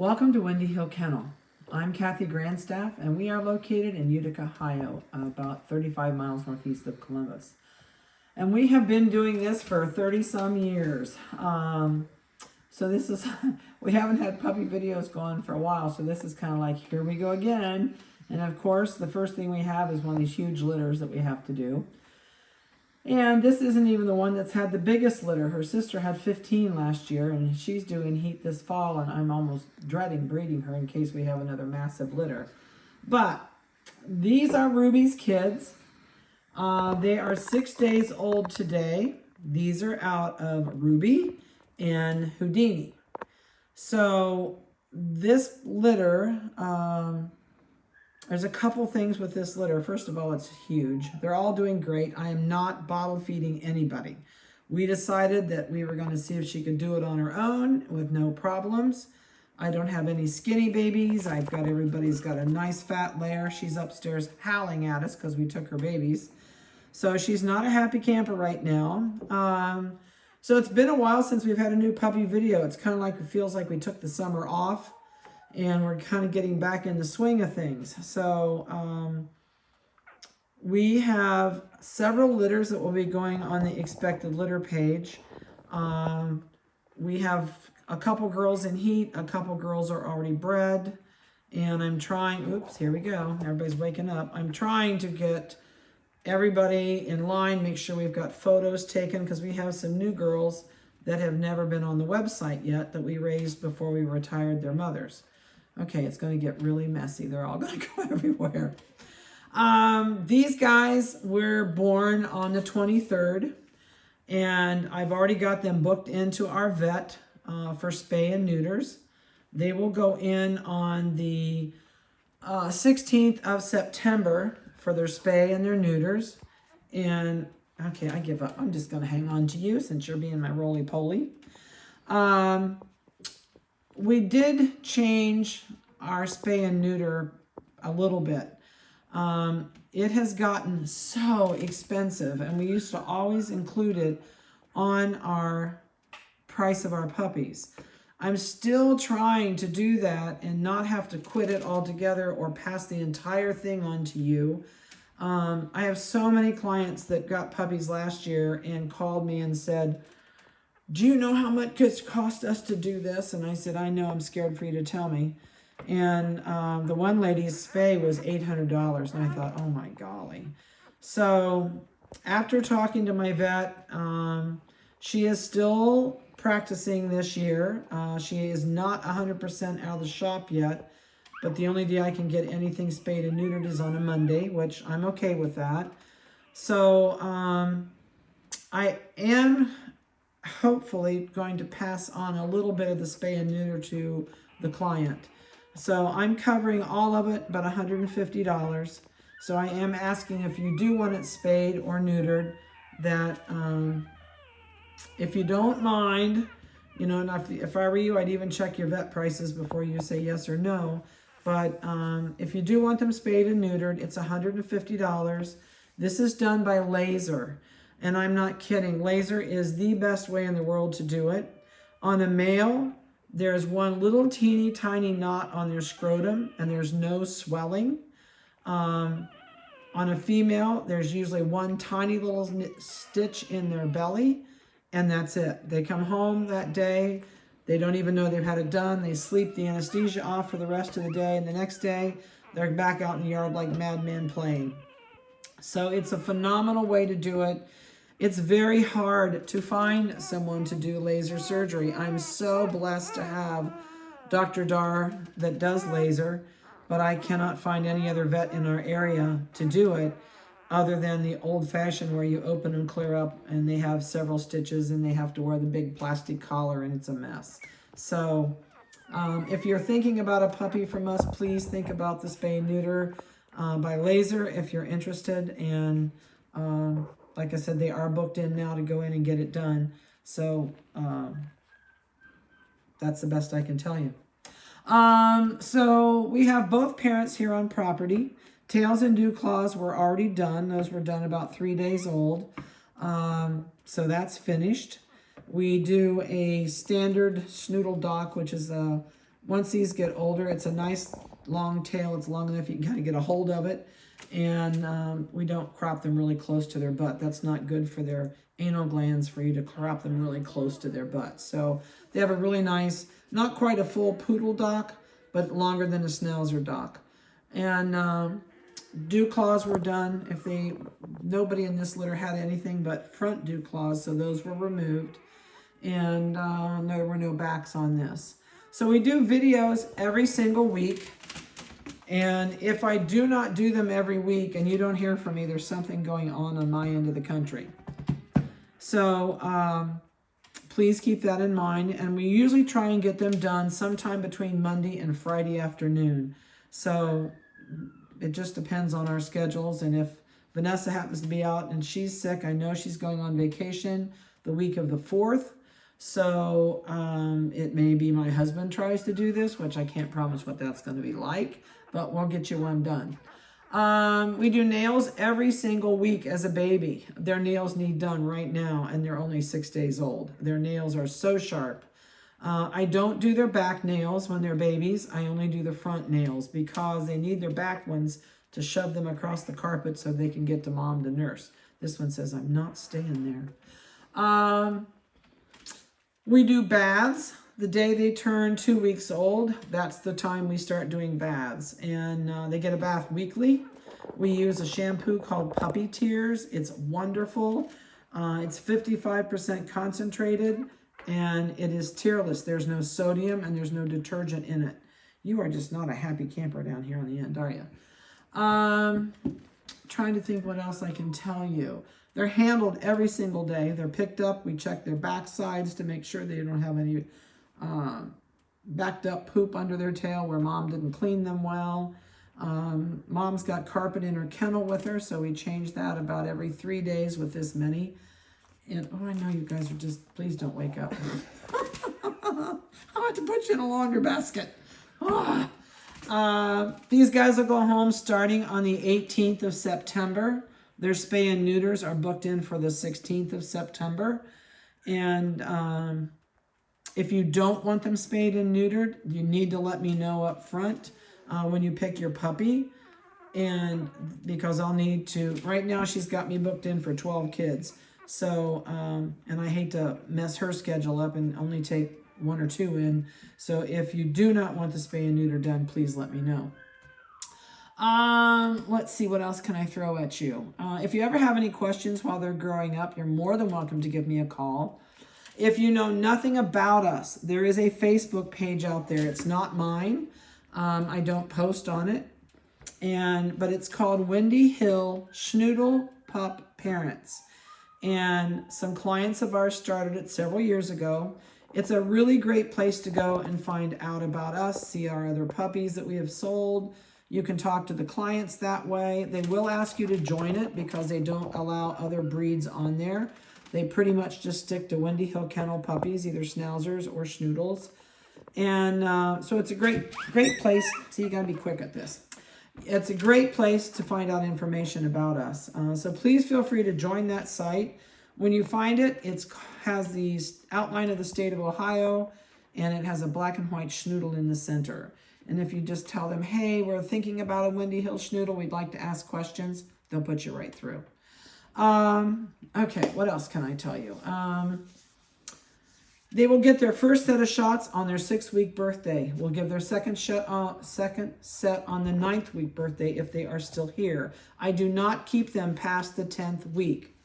Welcome to Windy Hill Kennel. I'm Kathy Grandstaff, and we are located in Utica, Ohio, about 35 miles northeast of Columbus. And we have been doing this for 30-some years. So this is, we haven't had puppy videos going for a while, so this is kind of like, here we go again. And of course, the first thing we have is one of these huge litters that we have to do. And this isn't even the one that's had the biggest litter. Her sister had 15 last year, and she's doing heat this fall, and I'm almost dreading breeding her in case we have another massive litter. But these are Ruby's kids. They are 6 days old today. These are out of Ruby and Houdini. So this litter, there's a couple things with this litter. First of all, it's huge. They're all doing great. I am not bottle feeding anybody. We decided that we were going to see if she could do it on her own with no problems. I don't have any skinny babies. Everybody's got a nice fat layer. She's upstairs howling at us because we took her babies. So she's not a happy camper right now. So it's been a while since we've had a new puppy video. It's kind of like, it feels like we took the summer off, and we're kind of getting back in the swing of things. So we have several litters that will be going on the expected litter page. We have a couple girls in heat, a couple girls are already bred, and I'm trying, oops, here we go, everybody's waking up. I'm trying to get everybody in line, make sure we've got photos taken, because we have some new girls that have never been on the website yet that we raised before we retired their mothers. Okay, it's going to get really messy. They're all going to go everywhere. These guys were born on the 23rd, and I've already got them booked into our vet for spay and neuters. They will go in on the 16th of September for their spay and their neuters. And, okay, I give up. I'm just going to hang on to you since you're being my roly-poly. We did change our spay and neuter a little bit. It has gotten so expensive, and we used to always include it on our price of our puppies. I'm still trying to do that and not have to quit it altogether or pass the entire thing on to you. I have so many clients that got puppies last year and called me and said, do you know how much it cost us to do this? And I said, I know, I'm scared for you to tell me. And the one lady's spay was $800. And I thought, oh my golly. So after talking to my vet, she is still practicing this year. She is not 100% out of the shop yet. But the only day I can get anything spayed and neutered is on a Monday, which I'm okay with that. So I am hopefully going to pass on a little bit of the spay and neuter to the client. So I'm covering all of it but $150. So I am asking, if you do want it spayed or neutered, that if you don't mind, you know, and if I were you, I'd even check your vet prices before you say yes or no. But if you do want them spayed and neutered, it's $150. This is done by laser. And I'm not kidding. Laser is the best way in the world to do it. On a male, there's one little teeny tiny knot on their scrotum, and there's no swelling. On a female, there's usually one tiny little stitch in their belly, and that's it. They come home that day. They don't even know they've had it done. They sleep the anesthesia off for the rest of the day, and the next day, they're back out in the yard like madmen playing. So it's a phenomenal way to do it. It's very hard to find someone to do laser surgery. I'm so blessed to have Dr. Dar that does laser, but I cannot find any other vet in our area to do it other than the old-fashioned where you open and clear up and they have several stitches and they have to wear the big plastic collar and it's a mess. So if you're thinking about a puppy from us, please think about the spay and neuter by laser if you're interested. And like I said, they are booked in now to go in and get it done. So that's the best I can tell you. So we have both parents here on property. Tails and dew claws were already done. Those were done about 3 days old. So that's finished. We do a standard Schnoodle dock, which is a once these get older, it's a nice long tail. It's long enough you can kind of get a hold of it. And we don't crop them really close to their butt. That's not good for their anal glands for you to crop them really close to their butt. So they have a really nice, not quite a full poodle dock, but longer than a Schnauzer dock. And dew claws were done. Nobody in this litter had anything but front dew claws, so those were removed. And there were no backs on this. So we do videos every single week. And if I do not do them every week and you don't hear from me, there's something going on my end of the country. So please keep that in mind. And we usually try and get them done sometime between Monday and Friday afternoon. So it just depends on our schedules. And if Vanessa happens to be out and she's sick, I know she's going on vacation the week of the 4th. So it may be my husband tries to do this, which I can't promise what that's going to be like, but we'll get you one done. We do nails every single week as a baby. Their nails need done right now, and they're only 6 days old. Their nails are so sharp. I don't do their back nails when they're babies. I only do the front nails because they need their back ones to shove them across the carpet so they can get to mom to nurse. This one says, I'm not staying there. We do baths the day they turn 2 weeks old. That's the time we start doing baths. And they get a bath weekly. We use a shampoo called Puppy Tears. It's wonderful. It's 55% concentrated and it is tearless. There's no sodium and there's no detergent in it. You are just not a happy camper down here on the end, are you? Trying to think what else I can tell you. They're handled every single day. They're picked up. We check their back sides to make sure they don't have any backed up poop under their tail where mom didn't clean them well. Mom's got carpet in her kennel with her, so we change that about every 3 days with this many. And oh, I know you guys are just, please don't wake up. I'll have to put you in a laundry basket. These guys will go home starting on the 18th of September. Their spay and neuters are booked in for the 16th of September. And if you don't want them spayed and neutered, you need to let me know up front when you pick your puppy. And because I'll need to, right now she's got me booked in for 12 kids. So, and I hate to mess her schedule up and only take 1 or 2 in. So if you do not want the spay and neuter done, please let me know. Let's see, what else can I throw at you? If you ever have any questions while they're growing up, you're more than welcome to give me a call. If you know nothing about us, there is a Facebook page out there. It's not mine. I don't post on it. But it's called Windy Hill Schnoodle Pup Parents. And some clients of ours started it several years ago. It's a really great place to go and find out about us, see our other puppies that we have sold. You can talk to the clients that way. They will ask you to join it because they don't allow other breeds on there. They pretty much just stick to Windy Hill Kennel puppies, either Schnauzers or Schnoodles. And so it's a great place. See, you got to be quick at this. It's a great place to find out information about us. So please feel free to join that site. When you find it, it has the outline of the state of Ohio, and it has a black and white Schnoodle in the center. And if you just tell them, hey, we're thinking about a Windy Hill Schnoodle, we'd like to ask questions, they'll put you right through. Okay, what else can I tell you? They will get their first set of shots on their 6-week birthday. We'll give their second set on the 9th week birthday if they are still here. I do not keep them past the 10th week.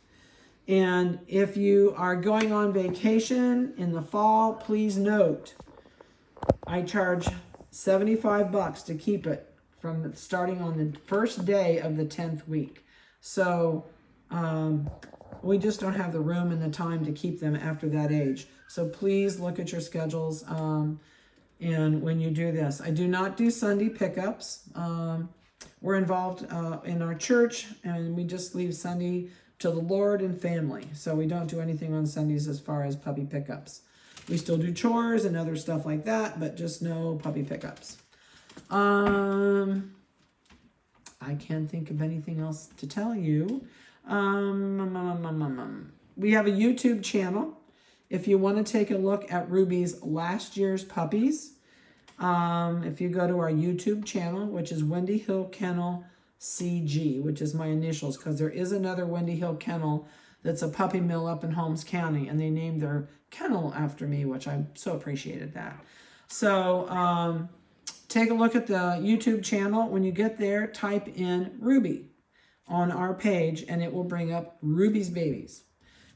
And if you are going on vacation in the fall, please note, I charge $75 to keep it from starting on the first day of the 10th week. So we just don't have the room and the time to keep them after that age. So please look at your schedules and when you do this. I do not do Sunday pickups. We're involved in our church, and we just leave Sunday to the Lord and family. So we don't do anything on Sundays as far as puppy pickups. We still do chores and other stuff like that, but just no puppy pickups. I can't think of anything else to tell you. We have a YouTube channel. If you want to take a look at Ruby's last year's puppies, If you go to our YouTube channel, which is Wendy Hill Kennel CG, which is my initials, because there is another Wendy Hill Kennel that's a puppy mill up in Holmes County, and they named their kennel after me, which I so appreciated that. So take a look at the YouTube channel. When you get there, type in Ruby on our page, and it will bring up Ruby's babies.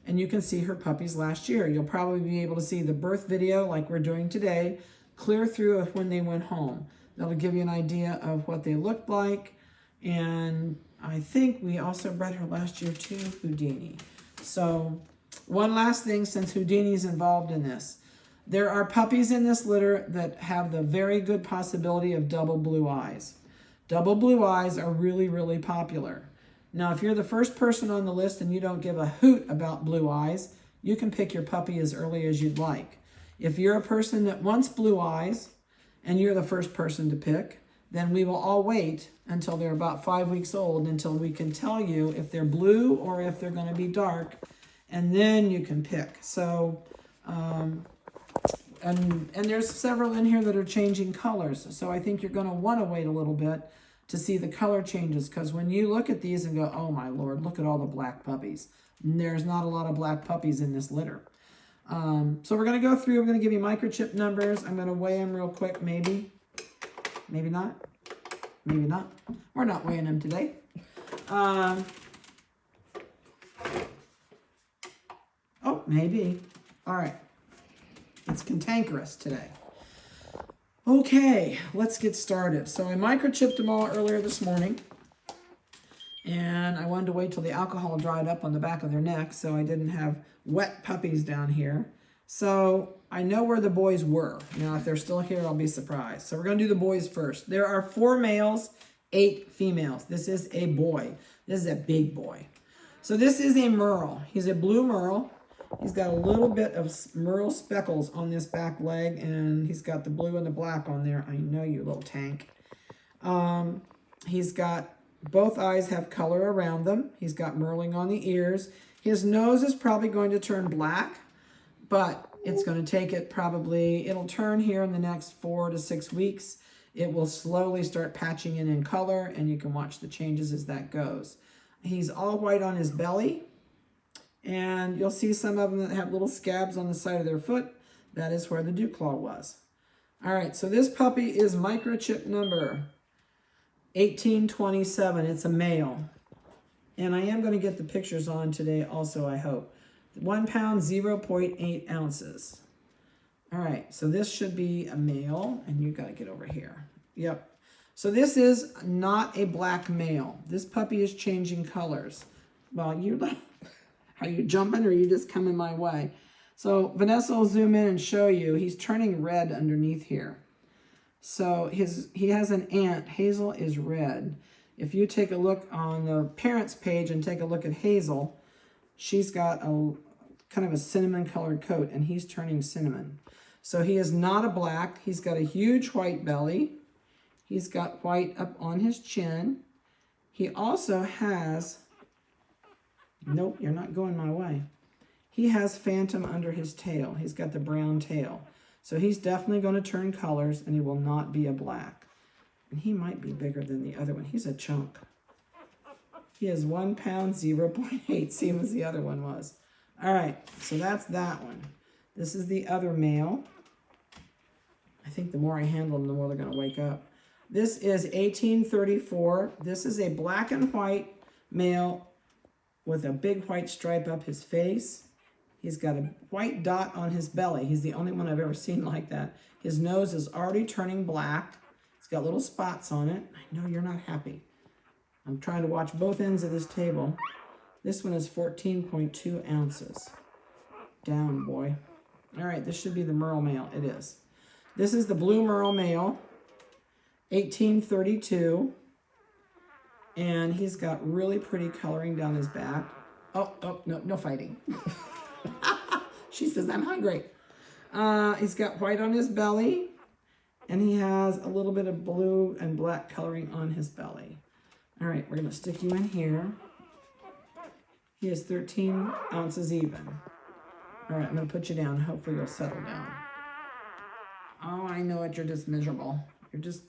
And you can see her puppies last year. You'll probably be able to see the birth video like we're doing today, clear through of when they went home. That'll give you an idea of what they looked like. And I think we also bred her last year too, Houdini. So one last thing, since Houdini's involved in this. There are puppies in this litter that have the very good possibility of double blue eyes. Double blue eyes are really, really popular. Now, if you're the first person on the list and you don't give a hoot about blue eyes, you can pick your puppy as early as you'd like. If you're a person that wants blue eyes and you're the first person to pick, then we will all wait until they're about 5 weeks old until we can tell you if they're blue or if they're going to be dark, and then you can pick. So, and there's several in here that are changing colors. So I think you're going to want to wait a little bit to see the color changes, because when you look at these and go, oh my Lord, look at all the black puppies. There's not a lot of black puppies in this litter. So we're going to go through, we're going to give you microchip numbers. I'm going to weigh them real quick, maybe not, maybe not. We're not weighing them today. Oh, maybe. All right. It's cantankerous today. Okay, let's get started. So I microchipped them all earlier this morning, and I wanted to wait till the alcohol dried up on the back of their neck so I didn't have wet puppies down here. So I know where the boys were. Now, if they're still here, I'll be surprised. So we're going to do the boys first. There are 4 males, 8 females. This is a boy. This is a big boy. So this is a Merle. He's a blue Merle. He's got a little bit of Merle speckles on this back leg, and he's got the blue and the black on there. I know, you little tank. He's got, both eyes have color around them. He's got merling on the ears. His nose is probably going to turn black, but it's going to take it probably, it'll turn here in the next 4 to 6 weeks. It will slowly start patching in color, and you can watch the changes as that goes. He's all white on his belly. And you'll see some of them that have little scabs on the side of their foot. That is where the dew claw was. All right, so this puppy is microchip number 1827. It's a male. And I am going to get the pictures on today also, I hope. 1 pound, 0.8 ounces. All right, so this should be a male, and you got to get over here. Yep. So this is not a black male. This puppy is changing colors. Well, are you jumping, or are you just coming my way? So Vanessa will zoom in and show you. He's turning red underneath here. So he has an aunt. Hazel is red. If you take a look on the parents page and take a look at Hazel, she's got a kind of a cinnamon colored coat, and he's turning cinnamon. So he is not a black. He's got a huge white belly. He's got white up on his chin. He also has, nope, you're not going my way. He has phantom under his tail. He's got the brown tail. So he's definitely going to turn colors, and he will not be a black. And he might be bigger than the other one. He's a chunk. He is 1 pound, 0.8, same as the other one was. All right, so that's that one. This is the other male. I think the more I handle them, the more they're going to wake up. This is 1834. This is a black and white male with a big white stripe up his face. He's got a white dot on his belly. He's the only one I've ever seen like that. His nose is already turning black. He's got little spots on it. I know you're not happy. I'm trying to watch both ends of this table. This one is 14.2 ounces. Down, boy. All right, this should be the Merle male. It is. This is the blue Merle male, 1832. And he's got really pretty coloring down his back. Oh, no fighting. She says, I'm hungry. He's got white on his belly, and he has a little bit of blue and black coloring on his belly. All right, we're going to stick you in here. He is 13 ounces even. All right, I'm going to put you down. Hopefully you'll settle down. Oh, I know it. You're just miserable. You're just...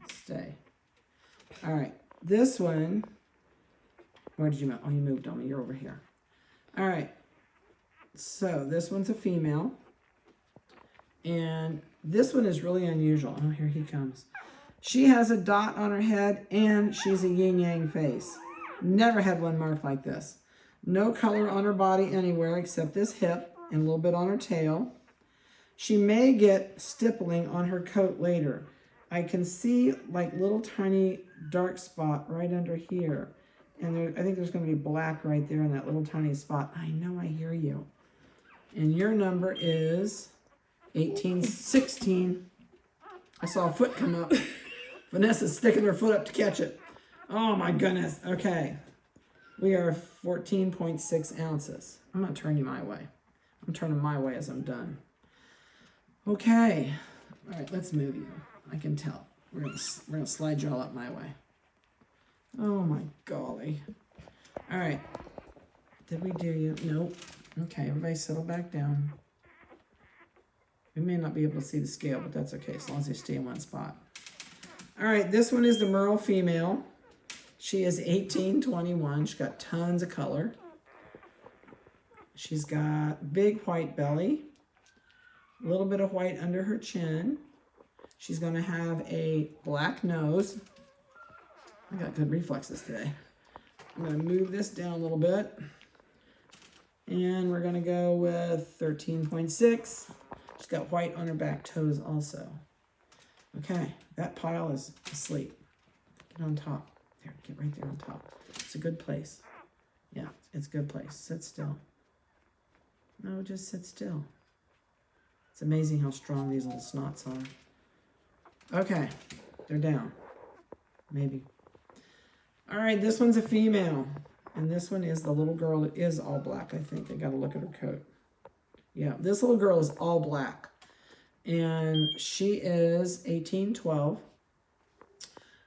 Stay. All right. This one... Where did you move? Oh, you moved on me. You're over here. All right. So this one's a female. And this one is really unusual. Oh, here he comes. She has a dot on her head and she's a yin-yang face. Never had one marked like this. No color on her body anywhere except this hip and a little bit on her tail. She may get stippling on her coat later. I can see like little tiny dark spot right under here. And there, I think there's going to be black right there in that little tiny spot. I know, I hear you. And your number is 1816. I saw a foot come up. Vanessa's sticking her foot up to catch it. Oh my goodness. Okay. We are 14.6 ounces. I'm going to turn you my way. I'm turning my way as I'm done. Okay. All right, let's move you. I can tell. We're gonna slide you all up my way. Oh my golly. All right. Did we do you? Nope. Okay, everybody settle back down. We may not be able to see the scale, but that's okay, as long as you stay in one spot. All right, this one is the Merle female. She is 1821. She's got tons of color. She's got big white belly, a little bit of white under her chin. She's going to have a black nose. I got good reflexes today. I'm going to move this down a little bit. And we're going to go with 13.6. She's got white on her back toes also. Okay, that pile is asleep. Get on top. There, get right there on top. It's a good place. Yeah, it's a good place. Sit still. No, just sit still. It's amazing how strong these little snots are. Okay, they're down. Maybe. All right, this one's a female. And this one is the little girl that is all black, I think. I got to look at her coat. Yeah, this little girl is all black. And she is 1812.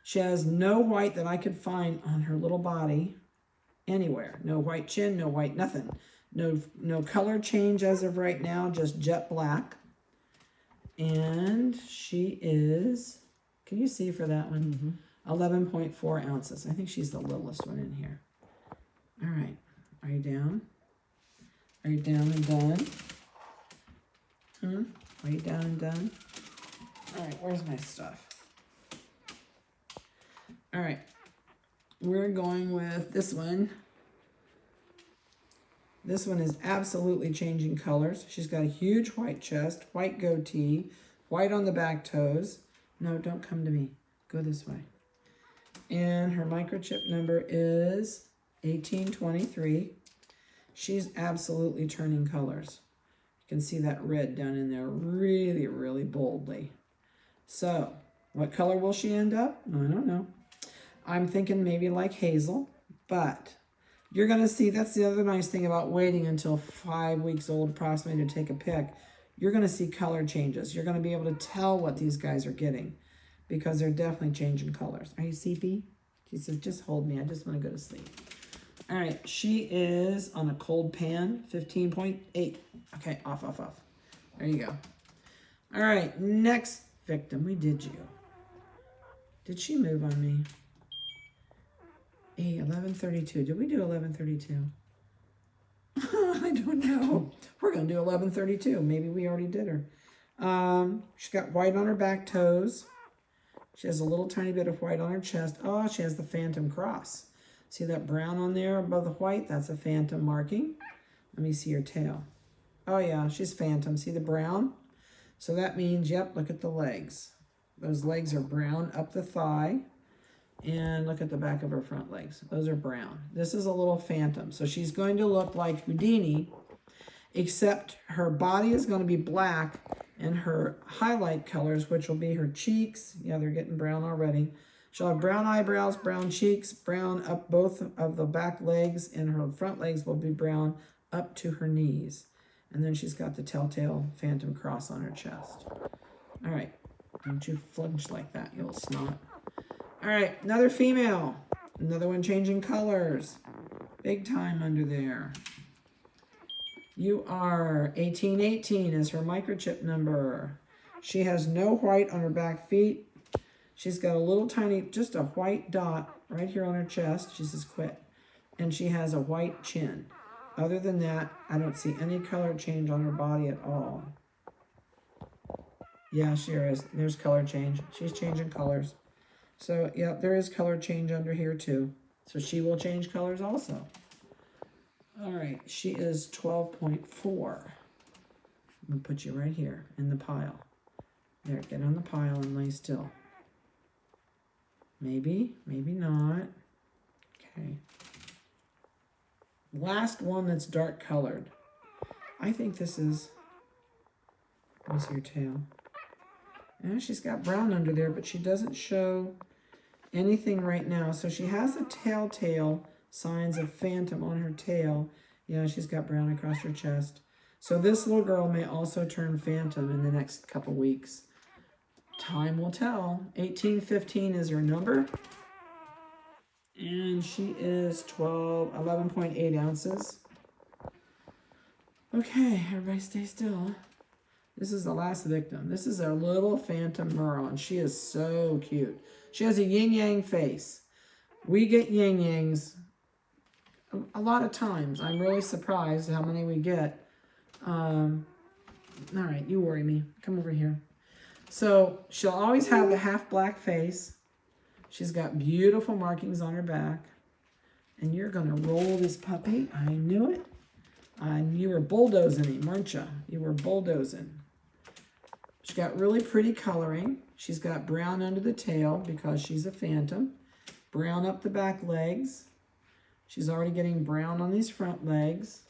She has no white that I could find on her little body anywhere. No white chin, no white nothing. No color change as of right now, just jet black. And she is, can you see for that one? 11.4 ounces. I think she's the littlest one in here. All right. Are you down? Are you down and done? Are you down and done? All right, where's my stuff? All right. We're going with this one. This one is absolutely changing colors. She's got a huge white chest, white goatee, white on the back toes. No, don't come to me. Go this way. And her microchip number is 1823. She's absolutely turning colors. You can see that red down in there really, really boldly. So, what color will she end up? I don't know. I'm thinking maybe like hazel, but you're going to see, that's the other nice thing about waiting until 5 weeks old approximately to take a pick. You're going to see color changes. You're going to be able to tell what these guys are getting because they're definitely changing colors. Are you sleepy? She says, just hold me. I just want to go to sleep. All right, she is on a cold pan, 15.8. Okay, off. There you go. All right, next victim. We did you. Did she move on me? 1132. Did we do 1132? I don't know. We're going to do 1132. Maybe we already did her. She's got white on her back toes. She has a little tiny bit of white on her chest. Oh, she has the phantom cross. See that brown on there above the white? That's a phantom marking. Let me see her tail. Oh, yeah, she's phantom. See the brown? So that means, yep, look at the legs. Those legs are brown up the thigh. And look at the back of her front legs. Those are brown. This is a little phantom. So she's going to look like Houdini, except her body is going to be black and her highlight colors, which will be her cheeks. Yeah, they're getting brown already. She'll have brown eyebrows, brown cheeks, brown up both of the back legs, and her front legs will be brown up to her knees. And then she's got the telltale phantom cross on her chest. All right. Don't you flinch like that, you little snot. All right, another female. Another one changing colors. Big time under there. You are 1818 is her microchip number. She has no white on her back feet. She's got a little tiny, just a white dot right here on her chest. She says quit. And she has a white chin. Other than that, I don't see any color change on her body at all. Yeah, sure is. There's color change. She's changing colors. So, yeah, there is color change under here too. So she will change colors also. All right, she is 12.4. I'm going to put you right here in the pile. There, get on the pile and lay still. Maybe, maybe not. Okay. Last one that's dark colored. I think this is, what's your tail? Yeah, she's got brown under there, but she doesn't show anything right now. So she has the telltale signs of phantom on her tail. Yeah, she's got brown across her chest. So this little girl may also turn phantom in the next couple weeks. Time will tell. 1815 is her number. And she is 11.8 ounces. Okay, everybody stay still. This is the last victim. This is our little phantom merle, and she is so cute. She has a yin-yang face. We get yin-yangs a lot of times. I'm really surprised how many we get. All right, you worry me. Come over here. So she'll always have the half black face. She's got beautiful markings on her back. And you're going to roll this puppy. I knew it. You were bulldozing him, weren't you? You were bulldozing. She's got really pretty coloring. She's got brown under the tail because she's a phantom. Brown up the back legs. She's already getting brown on these front legs.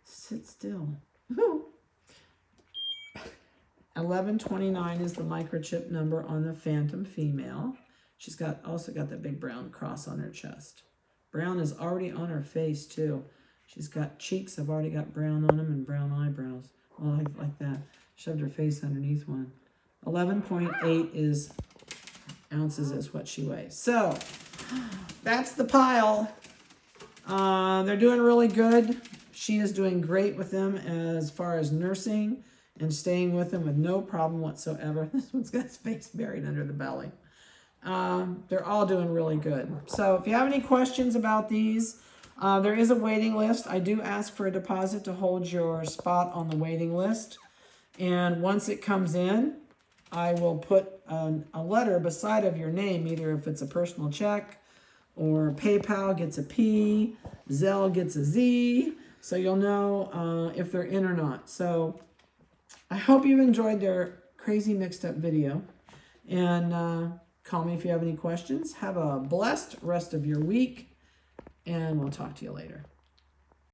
Sit still. 1129 is the microchip number on the phantom female. She's also got that big brown cross on her chest. Brown is already on her face too. She's got cheeks have already got brown on them and brown eyebrows. Well, like that. Shoved her face underneath one. 11.8 ounces is what she weighs. So that's the pile. They're doing really good. She is doing great with them as far as nursing and staying with them with no problem whatsoever. This one's got his face buried under the belly. They're all doing really good. So if you have any questions about these, there is a waiting list. I do ask for a deposit to hold your spot on the waiting list. And once it comes in, I will put a letter beside of your name, either if it's a personal check or PayPal gets a P, Zelle gets a Z, so you'll know if they're in or not. So I hope you've enjoyed their crazy mixed up video. And call me if you have any questions. Have a blessed rest of your week, and we'll talk to you later.